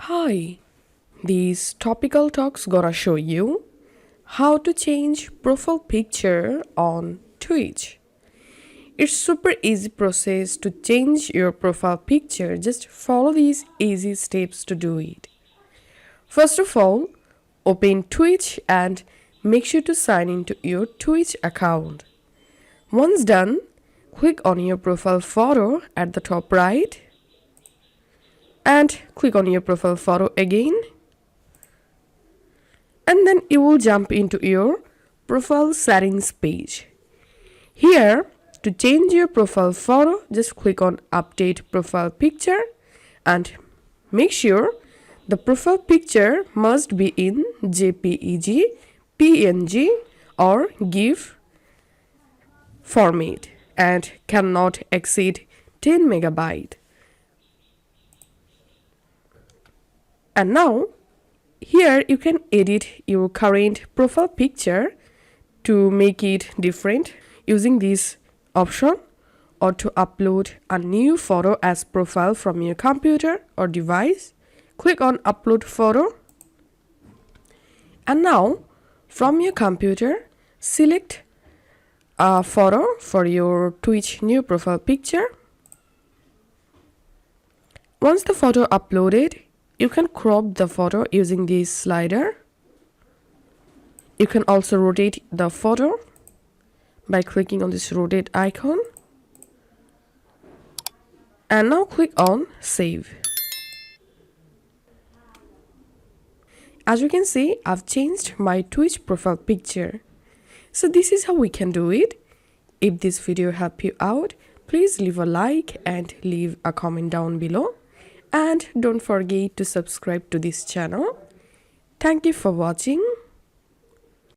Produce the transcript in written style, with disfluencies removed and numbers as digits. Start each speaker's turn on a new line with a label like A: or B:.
A: Hi, these topical talks gonna show you how to change profile picture on Twitch. It's super easy process to change your profile picture. Just follow these easy steps to do it. First of all, open Twitch and make sure to sign into your Twitch account. Once done, click on your profile photo at the top right and click on your profile photo again, and then you will jump into your profile settings page. Here, to change your profile photo, just click on update profile picture and make sure the profile picture must be in JPEG, PNG or GIF format and cannot exceed 10 megabyte. And now, here you can edit your current profile picture to make it different using this option, or to upload a new photo as profile from your computer or device. Click on upload photo. And now, from your computer, select a photo for your Twitch new profile picture. Once the photo uploaded, you can crop the photo using this slider. You can also rotate the photo by clicking on this rotate icon. And now click on save. As you can see, I've changed my Twitch profile picture. So this is how we can do it. If this video helped you out, please leave a like and leave a comment down below. And don't forget to subscribe to this channel. Thank you for watching.